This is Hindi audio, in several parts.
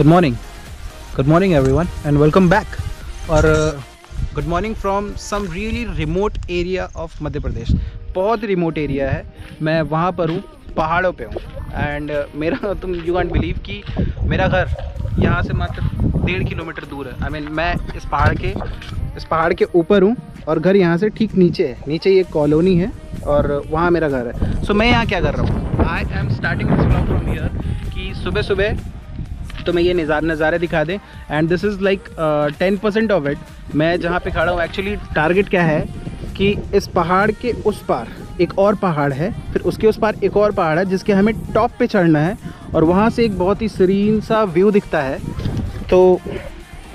Good morning everyone and welcome back. और good morning from some really remote area of Madhya Pradesh. बहुत रिमोट एरिया है, मैं वहाँ पर हूँ, पहाड़ों पे हूँ। एंड मेरा तुम यू कैंट बिलीव कि मेरा घर यहाँ से मात्र 1.5 किलोमीटर दूर है। आई मीन मैं इस पहाड़ के ऊपर हूँ और घर यहाँ से ठीक नीचे है। नीचे ये कॉलोनी है और वहाँ मेरा घर है। सो मैं यहाँ क्या कर रहा हूँ, आई am starting this vlog from here कि सुबह सुबह तो मैं ये नज़ारे दिखा दें। And this is like 10% of it. मैं जहाँ पे खड़ा हूँ एक्चुअली टारगेट क्या है कि इस पहाड़ के उस पार एक और पहाड़ है, फिर उसके उस पार एक और पहाड़ है जिसके हमें टॉप पे चढ़ना है और वहाँ से एक बहुत ही सीरीन सा व्यू दिखता है, तो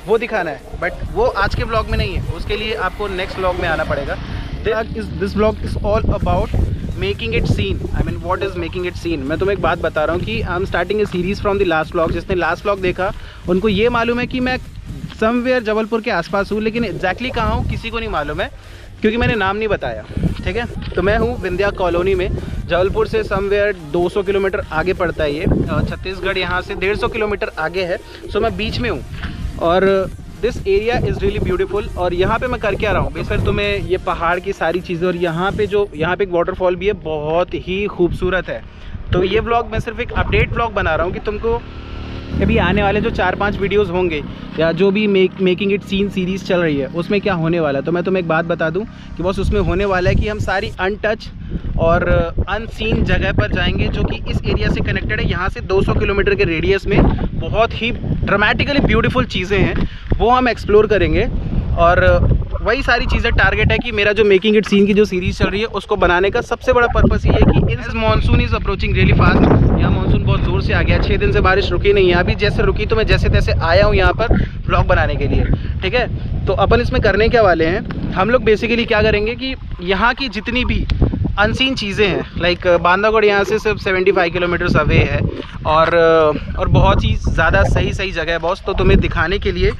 वो दिखाना है। बट वो आज के ब्लॉग में नहीं है, उसके लिए आपको नेक्स्ट ब्लॉग में आना पड़ेगा। This blog is all about making it seen. I mean what is making it seen. मैं तुम्हें एक बात बता रहा हूँ कि I am starting a series from the last vlog. जिसने लास्ट व्लॉग देखा उनको ये मालूम है कि मैं समवेयर जबलपुर के आसपास हूँ, लेकिन एग्जैक्टली कहाँ हूँ किसी को नहीं मालूम है क्योंकि मैंने नाम नहीं बताया। ठीक है, तो मैं हूँ विंध्या कॉलोनी में। जबलपुर से समवेयर 200 किलोमीटर आगे पड़ता है ये। छत्तीसगढ़ यहाँ से 150 किलोमीटर आगे है। सो मैं बीच में हूँ और this area is really beautiful. और यहाँ पे मैं कर क्या रहा हूँ बेसर तुम्हें ये पहाड़ की सारी चीज़ें, और यहाँ पे एक वाटरफॉल भी है, बहुत ही खूबसूरत है। तो ये व्लॉग मैं सिर्फ एक अपडेट व्लॉग बना रहा हूँ कि तुमको अभी आने वाले जो 4-5 वीडियोस होंगे या जो भी मेकिंग इट सीन सीरीज़ चल रही है उसमें क्या होने वाला है। तो मैं तुम्हें एक बात बता दूं कि बस उसमें होने वाला है कि हम सारी अनटच और अनसीन जगह पर जाएंगे जो कि इस एरिया से कनेक्टेड है। यहाँ से 200 किलोमीटर के रेडियस में बहुत ही ड्रामेटिकली ब्यूटीफुल चीज़ें हैं, वो हम एक्सप्लोर करेंगे। और वही सारी चीज़ें टारगेट है कि मेरा जो मेकिंग इट सीन की जो सीरीज़ चल रही है उसको बनाने का सबसे बड़ा पर्पस ये है कि इस monsoon is approaching really fast. यहाँ मानसून बहुत ज़ोर से आ गया, 6 दिन से बारिश रुकी नहीं है। अभी जैसे रुकी तो मैं जैसे तैसे आया हूँ यहाँ पर व्लॉग बनाने के लिए। ठीक है, तो अपन इसमें करने क्या वाले हैं, हम लोग बेसिकली क्या करेंगे कि यहाँ की जितनी भी अनसीन चीज़ें हैं, लाइक बांदागढ़ यहाँ से सिर्फ 75 किलोमीटर्स अवे है और बहुत ही ज़्यादा सही जगह है बॉस। तो तुम्हें दिखाने के लिए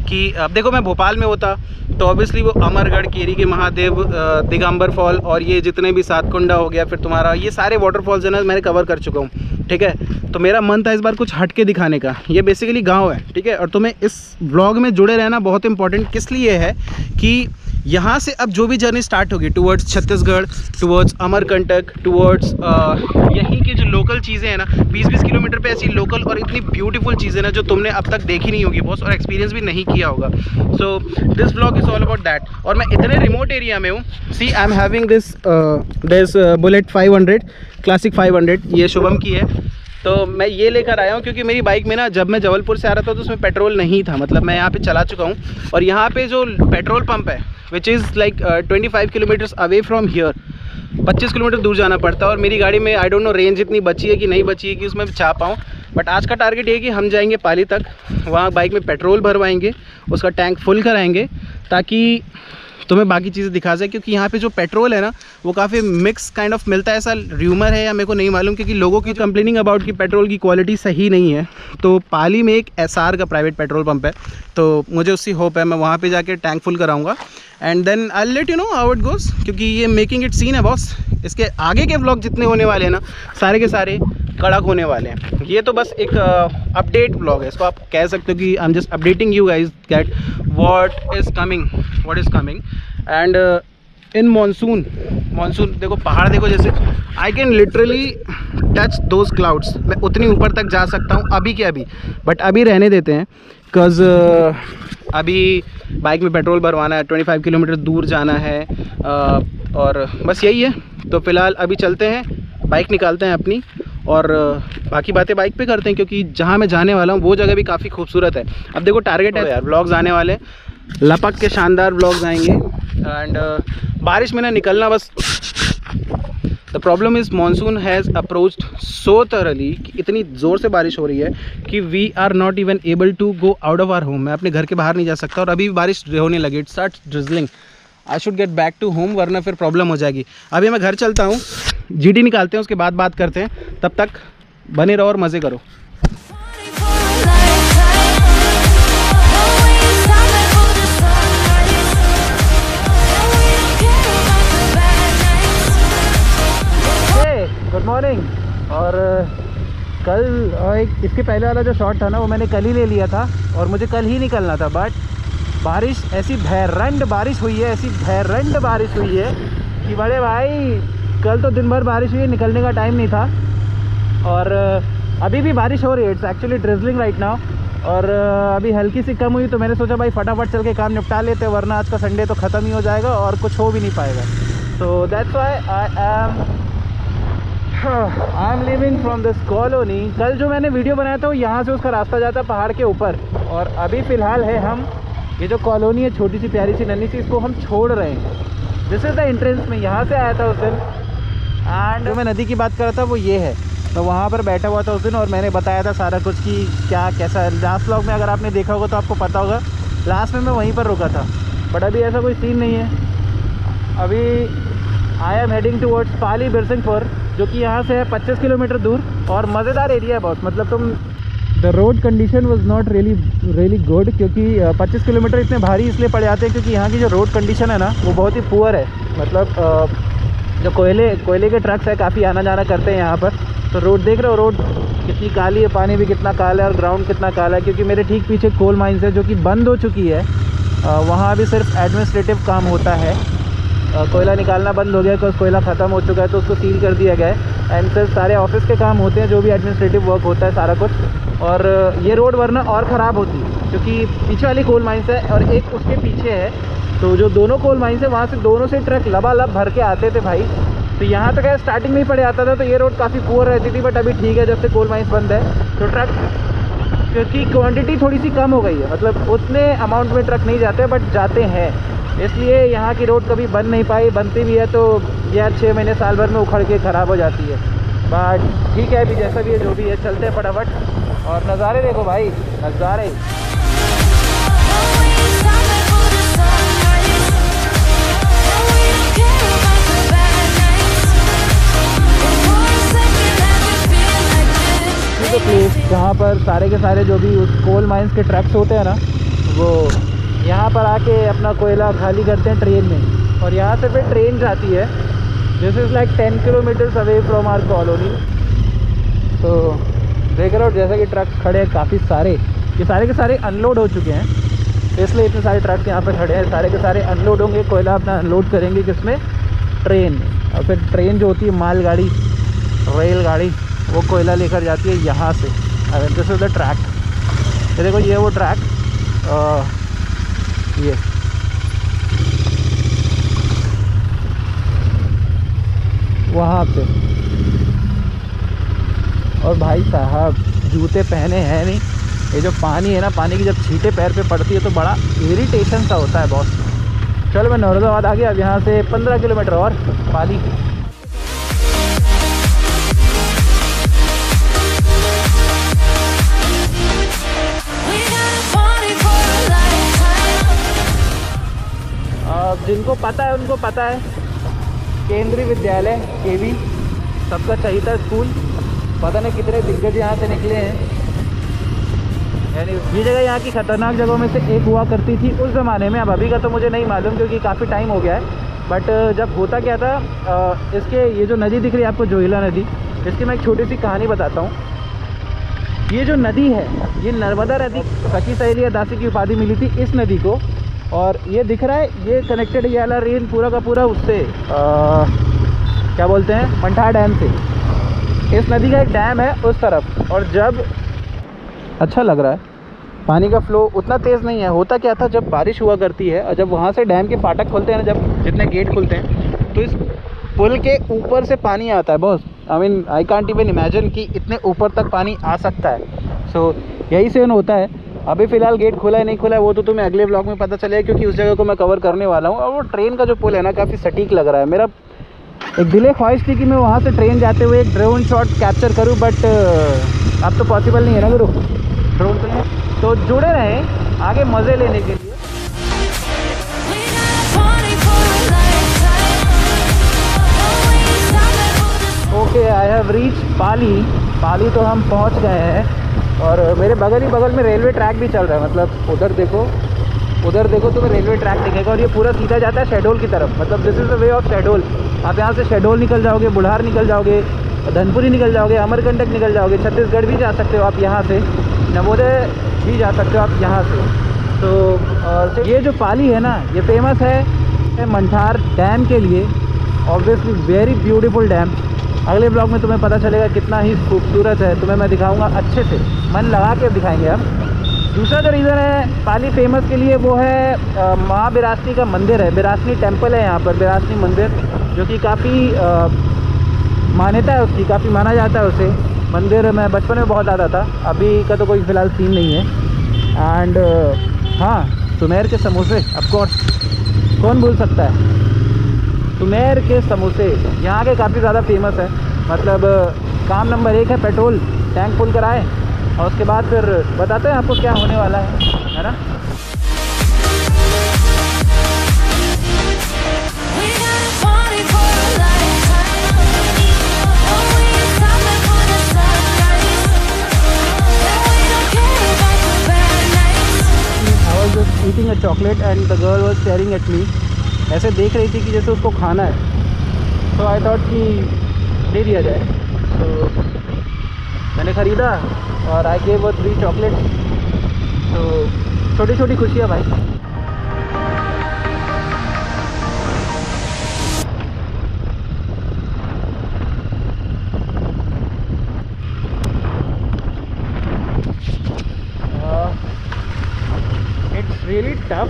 कि अब देखो मैं भोपाल में होता तो ऑब्वियसली वो अमरगढ़, केरी के महादेव, दिगंबर फॉल और ये जितने भी सातकुंडा हो गया, फिर तुम्हारा ये सारे वाटरफॉल्स है ना मैंने कवर कर चुका हूँ। ठीक है, तो मेरा मन था इस बार कुछ हट के दिखाने का। ये बेसिकली गाँव है, ठीक है, और तुम्हें इस व्लॉग में जुड़े रहना बहुत इंपॉर्टेंट किस लिए है कि यहाँ से अब जो भी जर्नी स्टार्ट होगी towards Chhattisgarh, towards Amarkantak, towards यहीं की जो लोकल चीज़ें हैं ना, 20-20 किलोमीटर पे ऐसी लोकल और इतनी ब्यूटीफुल चीज़ें ना जो तुमने अब तक देखी नहीं होगी बॉस, और एक्सपीरियंस भी नहीं किया होगा। So this vlog is all about that. और मैं इतने रिमोट एरिया में हूँ। See I am having this bullet 500 classic 500, ये शुभम की है। तो मैं ये लेकर आया हूँ क्योंकि मेरी बाइक में ना जब मैं जबलपुर से आ रहा था तो उसमें पेट्रोल नहीं था। मतलब मैं यहाँ पे चला चुका हूँ और यहाँ पे जो पेट्रोल पंप है which is like 25 kilometres away from here, 25 kilometre दूर जाना पड़ता है। और मेरी गाड़ी में आई डोंट नो रेंज इतनी बची है कि नहीं बची है कि उसमें चाह पाऊँ। बट आज का टारगेट ये है कि हम जाएंगे पाली तक, वहाँ बाइक में पेट्रोल भरवाएंगे, उसका टैंक फुल कराएंगे ताकि तुम्हें बाकी चीज़ें दिखा जाए। क्योंकि यहाँ पे जो पेट्रोल है ना वो काफ़ी मिक्स काइंड ऑफ मिलता है, ऐसा र्यूमर है या मेरे को नहीं मालूम, क्योंकि लोगों की कंप्लेनिंग अबाउट कि पेट्रोल की क्वालिटी सही नहीं है। तो पाली में एक एसआर का प्राइवेट पेट्रोल पंप है, तो मुझे उससे होप है मैं वहाँ पे जाके टैंक फुल कराऊंगा and then I let you know how it goes. क्योंकि ये मेकिंग इट सीन है बॉस, इसके आगे के व्लॉग जितने होने वाले हैं ना सारे के सारे कड़क होने वाले हैं। ये तो बस एक अपडेट व्लॉग है, इसको आप कह सकते हो कि I am just updating you guys that what is coming. And in monsoon देखो पहाड़ देखो, जैसे I can literally touch those clouds. मैं उतनी ऊपर तक जा सकता हूँ अभी के अभी, बट अभी रहने देते हैं बिकॉज़ अभी बाइक में पेट्रोल भरवाना है, 25 किलोमीटर दूर जाना है और बस यही है। तो फ़िलहाल अभी चलते हैं, बाइक निकालते हैं अपनी और बाकी बातें बाइक पे करते हैं, क्योंकि जहाँ मैं जाने वाला हूँ वो जगह भी काफ़ी खूबसूरत है। अब देखो टारगेट है यार, व्लॉग्स आने वाले लपक के शानदार व्लॉग्स आएंगे। एंड बारिश में ना निकलना बस, the problem is monsoon has approached so thoroughly कि इतनी ज़ोर से बारिश हो रही है कि we are not even able to go out of our home. मैं अपने घर के बाहर नहीं जा सकता और अभी भी बारिश होने लगी, it start drizzling. I should get back to home वरना फिर प्रॉब्लम हो जाएगी। अभी मैं घर चलता हूँ, जीडी निकालते हैं, उसके बाद बात करते हैं। तब तक बने रहो और मज़े करो। Good morning. और कल एक इसके पहले वाला जो शॉट था ना वो मैंने कल ही ले लिया था और मुझे कल ही निकलना था, बट बारिश ऐसी भैरंड बारिश हुई है, ऐसी भैरंड बारिश हुई है कि बड़े भाई कल तो दिन भर बारिश हुई है, निकलने का टाइम नहीं था। और अभी भी बारिश हो रही है, it's actually drizzling right now. और अभी हल्की सी कम हुई तो मैंने सोचा भाई फटाफट चल के काम निपटा लेते, वरना आज का संडे तो ख़त्म ही हो जाएगा और कुछ हो भी नहीं पाएगा। So that's why I am living from this colony. कल जो मैंने वीडियो बनाया था वो यहाँ से उसका रास्ता जाता है पहाड़ के ऊपर, और अभी फ़िलहाल है हम ये जो कॉलोनी है छोटी सी प्यारी सी नन्ही सी, इसको हम छोड़ रहे हैं। This is the entrance. में यहाँ से आया था उस दिन, एंड जो मैं नदी की बात कर रहा था वो ये है। मैं वहाँ पर बैठा हुआ था उस दिन और मैंने बताया था सारा कुछ कि क्या कैसा। लास्ट व्लॉग में अगर आपने देखा होगा तो आपको पता होगा, लास्ट में मैं वहीं पर रुका था। बट अभी ऐसा कोई सीन नहीं है। अभी आई एम हेडिंग टूवर्ड्स पाली बिरसिंगपुर, जो कि यहाँ से है 25 किलोमीटर दूर, और मज़ेदार एरिया है बहुत। मतलब तुम the road condition was not really good, क्योंकि 25 किलोमीटर इतने भारी इसलिए पड़ जाते हैं क्योंकि यहाँ की जो रोड कंडीशन है ना वो बहुत ही पुअर है। मतलब जो कोयले के ट्रक्स है काफ़ी आना जाना करते हैं यहाँ पर। तो रोड देख रहे हो, रोड कितनी काली है, पानी भी कितना काला है और ग्राउंड कितना काला है, क्योंकि मेरे ठीक पीछे कोल माइंस है जो कि बंद हो चुकी है। वहाँ अभी सिर्फ एडमिनिस्ट्रेटिव काम होता है। कोयला निकालना बंद हो गया बिकॉज कोयला ख़त्म हो चुका है, तो उसको सील कर दिया गया है। एंड सिर्फ सारे ऑफिस के काम होते हैं, जो भी एडमिनिस्ट्रेटिव वर्क होता है सारा कुछ। और ये रोड वरना और ख़राब होती, क्योंकि पीछे वाली कोल माइंस है और एक उसके पीछे है। तो जो दोनों कोल माइंस है वहाँ से दोनों से ट्रक लबालब भर के आते थे भाई। तो यहाँ तक स्टार्टिंग में ही पड़े आता था, तो ये रोड काफ़ी पुअर रहती थी। बट अभी ठीक है, जब से कोल माइंस बंद है तो ट्रक, क्योंकि क्वांटिटी थोड़ी सी कम हो गई है, मतलब उतने अमाउंट में ट्रक नहीं जाते बट जाते हैं, इसलिए यहाँ की रोड कभी बन नहीं पाई। बनती भी है तो यार 6 महीने साल भर में उखड़ के ख़राब हो जाती है। बट ठीक है, अभी जैसा भी है जो भी है, चलते हैं फटाफट। और नज़ारे देखो भाई, नज़ारे। प्लेस जहाँ पर सारे के सारे जो भी उस कोल माइंस के ट्रक्स होते हैं ना, वो यहाँ पर आके अपना कोयला खाली करते हैं ट्रेन में, और यहाँ से फिर ट्रेन जाती है। This is like 10 kilometres away from our colony. तो देख रहे हो जैसा कि ट्रक्स खड़े हैं काफ़ी सारे, ये सारे के सारे अनलोड हो चुके हैं, इसलिए इतने सारे ट्रक्स यहाँ पे खड़े हैं। सारे के सारे अनलोड होंगे, कोयला अपना अनलोड करेंगे किसमें, ट्रेन में। और फिर ट्रेन जो होती है मालगाड़ी, रेलगाड़ी, वो कोयला लेकर जाती है यहाँ से। अगर दिस इज़ द ट्रैक, ये देखो ये वो ट्रैक, ये वहाँ पे। और भाई साहब जूते पहने हैं नहीं, ये जो पानी है ना, पानी की जब छींटे पैर पे पड़ती है तो बड़ा इरिटेशन सा होता है बॉस। चलो मैं नौरदाबाद आ गया, अब यहाँ से 15 किलोमीटर और पाली। जिनको पता है उनको पता है, केंद्रीय विद्यालय केवी सबका चहीता स्कूल। पता नहीं कितने दिग्गज यहाँ से निकले हैं। यानी ये जगह यहाँ की ख़तरनाक जगहों में से एक हुआ करती थी उस ज़माने में। अब अभी का तो मुझे नहीं मालूम क्योंकि काफ़ी टाइम हो गया है। बट जब होता क्या था, इसके ये जो नदी दिख रही है आपको, जोहिला नदी, इसकी मैं एक छोटी सी कहानी बताता हूँ। ये जो नदी है ये नर्मदा नदी, सखी सहेली या दासी की उपाधि मिली थी इस नदी को। और ये दिख रहा है, ये कनेक्टेड ये वाला रेन पूरा का पूरा उससे क्या बोलते हैं, मंठार डैम से। इस नदी का एक डैम है उस तरफ, और जब अच्छा लग रहा है, पानी का फ्लो उतना तेज़ नहीं है। होता क्या था, जब बारिश हुआ करती है और जब वहाँ से डैम के फाटक खुलते हैं ना, जब जितने गेट खुलते हैं, तो इस पुल के ऊपर से पानी आता है boss. I mean I can't even imagine कि इतने ऊपर तक पानी आ सकता है। सो यही से होता है। अभी फ़िलहाल गेट खुला है नहीं खुला है वो तो तुम्हें अगले ब्लॉग में पता चलेगा, क्योंकि उस जगह को मैं कवर करने वाला हूँ। और वो ट्रेन का जो पुल है ना, काफ़ी सटीक लग रहा है। मेरा एक दिले ख्वाहिश थी कि मैं वहाँ से ट्रेन जाते हुए एक ड्रोन शॉट कैप्चर करूँ, बट अब तो पॉसिबल नहीं है ना गुरु, ड्रोन के लिए। तो जुड़े रहें आगे मज़े लेने के लिए। ओके, आई हैव रीच पाली। पाली तो हम पहुँच गए हैं, और मेरे बगल में रेलवे ट्रैक भी चल रहा है। मतलब उधर देखो तुम्हें रेलवे ट्रैक दिखेगा, और ये पूरा सीधा जाता है शहडोल की तरफ। मतलब this is the way of Shahdol. आप यहाँ से शहडोल निकल जाओगे, बुढ़ार निकल जाओगे, धनपुरी निकल जाओगे, अमरकंटक निकल जाओगे, छत्तीसगढ़ भी जा सकते हो आप यहाँ से, नवोदय भी जा सकते हो आप यहाँ से। तो ये जो पाली है ना, ये फेमस है मंठार डैम के लिए, ऑब्वियसली वेरी ब्यूटीफुल डैम। अगले ब्लॉग में तुम्हें पता चलेगा कितना ही खूबसूरत है, तुम्हें मैं दिखाऊंगा अच्छे से, मन लगा के दिखाएंगे हम। दूसरा जो रीज़न है पाली फेमस के लिए वो है माँ बिरासनी का मंदिर है, बिरासनी टेम्पल है यहाँ पर, बिरासनी मंदिर, जो कि काफ़ी मान्यता है उसकी, काफ़ी माना जाता है उसे। मंदिर मैं बचपन में बहुत आता था, अभी का तो कोई फ़िलहाल सीन नहीं है। एंड हाँ, सुमेर के समोसे ऑफकोर्स, कौन भूल सकता है। सुमेर के समोसे यहाँ के काफ़ी ज़्यादा फेमस है, मतलब काम नंबर 1 है, पेट्रोल टैंक फुल कराएं और उसके बाद फिर बताते हैं आपको क्या होने वाला है ना। I was just eating a chocolate and the girl was staring at me, ऐसे देख रही थी कि जैसे उसको खाना है। तो आई थॉट कि दे दिया जाए, तो मैंने ख़रीदा और आई गेव वो 3 चॉकलेट। तो छोटी छोटी खुशियाँ भाई। इट्स रियली टफ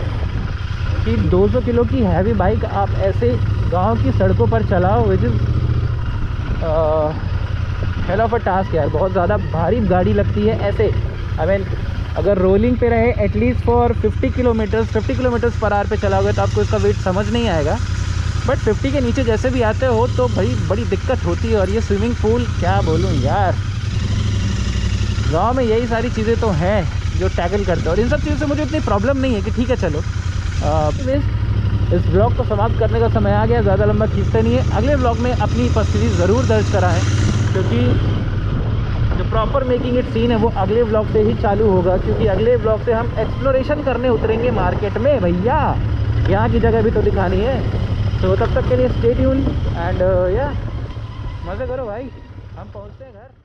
कि 200 किलो की हैवी बाइक आप ऐसे गांव की सड़कों पर चलाओ, which is hell of a task यार। बहुत ज़्यादा भारी गाड़ी लगती है ऐसे। आई मीन अगर रोलिंग पे रहे at least for 50 kilometres per hour पे चलाओगे तो आपको इसका वेट समझ नहीं आएगा, बट 50 के नीचे जैसे भी आते हो तो भाई बड़ी दिक्कत होती है। और ये स्विमिंग पूल क्या बोलूँ यार, गाँव में यही सारी चीज़ें तो हैं जो टैकल करते हैं, और इन सब चीज़ों से मुझे इतनी प्रॉब्लम नहीं है कि ठीक है चलो। इस ब्लॉग को समाप्त करने का समय आ गया, ज़्यादा लंबा खींचते नहीं है। अगले ब्लॉग में अपनी उपस्थिति ज़रूर दर्ज कराएं, क्योंकि जो प्रॉपर मेकिंग इट सीन है वो अगले ब्लॉग से ही चालू होगा, क्योंकि अगले ब्लॉग से हम एक्सप्लोरेशन करने उतरेंगे मार्केट में भैया, यहाँ की जगह भी तो दिखानी है। तो तब तक के लिए स्टे ट्यून एंड या मज़े करो भाई, हम पहुँचते हैं घर।